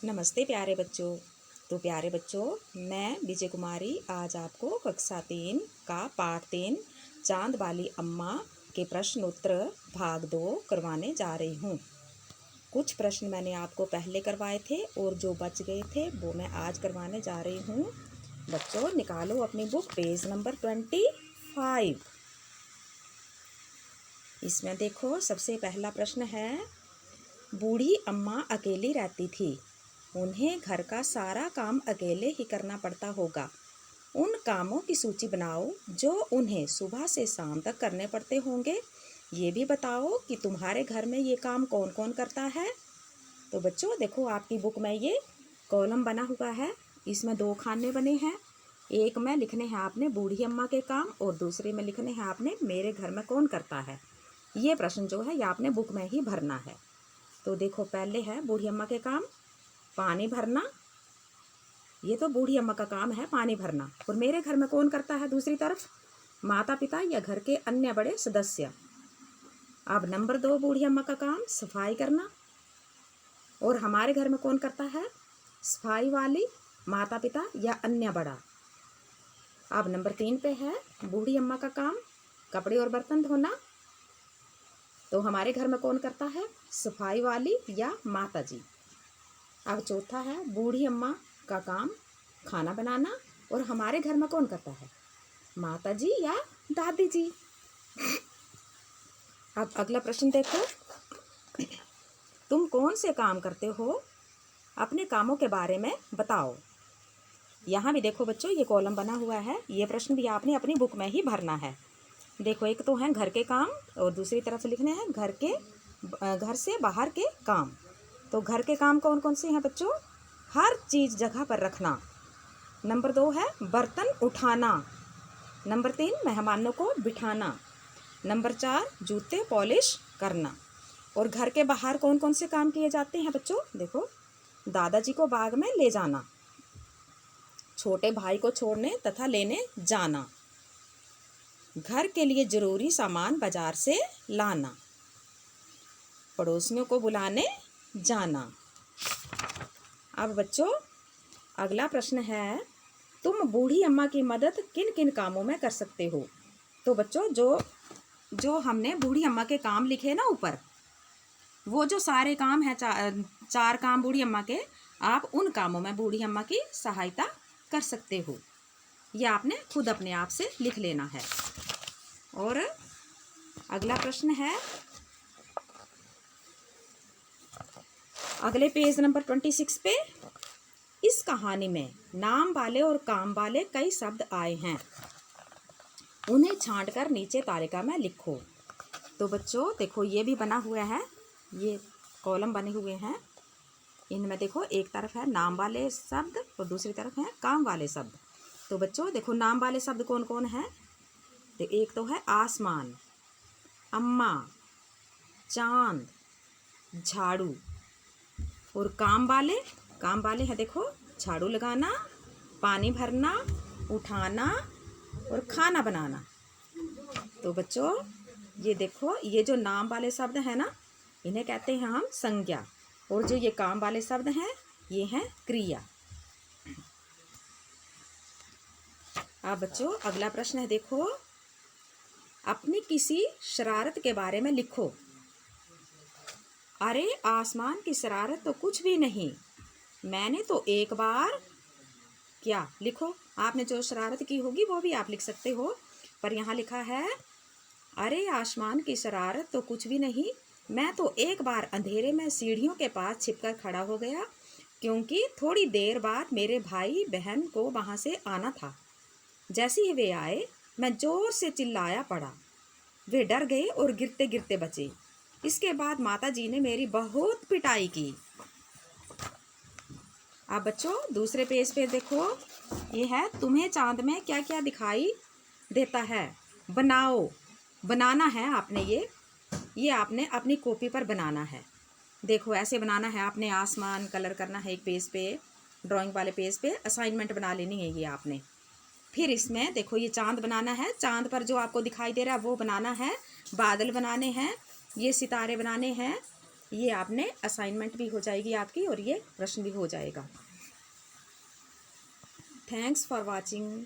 नमस्ते प्यारे बच्चों। तो प्यारे बच्चों, मैं विजय कुमारी आज आपको कक्षा 3 का पाठ 3 चांद वाली अम्मा के प्रश्न उत्तर भाग 2 करवाने जा रही हूँ। कुछ प्रश्न मैंने आपको पहले करवाए थे और जो बच गए थे वो मैं आज करवाने जा रही हूँ। बच्चों, निकालो अपनी बुक पेज नंबर 25। इसमें देखो, सबसे पहला प्रश्न है, बूढ़ी अम्मा अकेली रहती थी। उन्हें घर का सारा काम अकेले ही करना पड़ता होगा। उन कामों की सूची बनाओ जो उन्हें सुबह से शाम तक करने पड़ते होंगे। ये भी बताओ कि तुम्हारे घर में ये काम कौन कौन करता है। तो बच्चों देखो, आपकी बुक में ये कॉलम बना हुआ है। इसमें 2 खाने बने हैं। एक में लिखने हैं आपने बूढ़ी अम्मा के काम और दूसरे में लिखने हैं आपने मेरे घर में कौन करता है। ये प्रश्न जो है ये आपने बुक में ही भरना है। तो देखो, पहले है बूढ़ी अम्मा के काम, पानी भरना। ये तो बूढ़ी अम्मा का काम है, पानी भरना। और मेरे घर में कौन करता है दूसरी तरफ, माता पिता या घर के अन्य बड़े सदस्य। अब नंबर 2, बूढ़ी अम्मा का काम सफाई करना। और हमारे घर में कौन करता है, सफाई वाली, माता पिता या अन्य बड़ा। अब नंबर 3 पे है बूढ़ी अम्मा का काम कपड़े और बर्तन धोना। तो हमारे घर में कौन करता है, सफाई वाली या माता जी। अब चौथा है बूढ़ी अम्मा का काम खाना बनाना। और हमारे घर में कौन करता है, माता जी या दादी जी। अब अगला प्रश्न देखो, तुम कौन से काम करते हो, अपने कामों के बारे में बताओ। यहाँ भी देखो बच्चों, ये कॉलम बना हुआ है। ये प्रश्न भी आपने अपनी बुक में ही भरना है। देखो, एक तो है घर के काम और दूसरी तरफ लिखने हैं घर से बाहर के काम। तो घर के काम कौन कौन से हैं बच्चों, हर चीज़ जगह पर रखना। नंबर 2 है बर्तन उठाना। नंबर 3 मेहमानों को बिठाना। नंबर 4 जूते पॉलिश करना। और घर के बाहर कौन कौन से काम किए जाते हैं बच्चों, देखो, दादाजी को बाग में ले जाना, छोटे भाई को छोड़ने तथा लेने जाना, घर के लिए जरूरी सामान बाजार से लाना, पड़ोसियों को बुलाने जाना। अब बच्चों अगला प्रश्न है, तुम बूढ़ी अम्मा की मदद किन किन कामों में कर सकते हो। तो बच्चों जो हमने बूढ़ी अम्मा के काम लिखे ना ऊपर, वो जो सारे काम हैं, 4 काम बूढ़ी अम्मा के, आप उन कामों में बूढ़ी अम्मा की सहायता कर सकते हो। ये आपने खुद अपने आप से लिख लेना है। और अगला प्रश्न है, अगले पेज नंबर 26 पे, इस कहानी में नाम वाले और काम वाले कई शब्द आए हैं, उन्हें छांटकर नीचे तालिका में लिखो। तो बच्चों देखो, ये भी बना हुआ है, ये कॉलम बने हुए हैं। इनमें देखो, एक तरफ है नाम वाले शब्द और दूसरी तरफ है काम वाले शब्द। तो बच्चों देखो, नाम वाले शब्द कौन कौन है। तो एक तो है आसमान, अम्मा, चांद, झाड़ू। और काम वाले हैं, देखो, झाड़ू लगाना, पानी भरना, उठाना और खाना बनाना। तो बच्चों ये देखो, ये जो नाम वाले शब्द हैं ना, इन्हें कहते हैं हम संज्ञा। और जो ये काम वाले शब्द हैं ये हैं क्रिया। अब बच्चों अगला प्रश्न है, देखो, अपनी किसी शरारत के बारे में लिखो। अरे आसमान की शरारत तो कुछ भी नहीं, मैंने तो एक बार, क्या लिखो, आपने जो शरारत की होगी वो भी आप लिख सकते हो। पर यहाँ लिखा है, अरे आसमान की शरारत तो कुछ भी नहीं, मैं तो एक बार अंधेरे में सीढ़ियों के पास छिपकर खड़ा हो गया, क्योंकि थोड़ी देर बाद मेरे भाई बहन को वहाँ से आना था। जैसे ही वे आए, मैं जोर से चिल्लाया पड़ा। वे डर गए और गिरते गिरते बचे। इसके बाद माता जी ने मेरी बहुत पिटाई की। अब बच्चों दूसरे पेज पे देखो, ये है, तुम्हें चांद में क्या क्या दिखाई देता है, बनाओ। बनाना है आपने, ये आपने अपनी कॉपी पर बनाना है। देखो ऐसे बनाना है आपने, आसमान कलर करना है एक पेज पे, ड्राइंग वाले पेज पे असाइनमेंट बना लेनी है ये आपने। फिर इसमें देखो, ये चांद बनाना है, चांद पर जो आपको दिखाई दे रहा है वो बनाना है, बादल बनाने हैं, ये सितारे बनाने हैं, ये आपने असाइनमेंट भी हो जाएगी आपकी और ये प्रश्न भी हो जाएगा। Thanks for watching.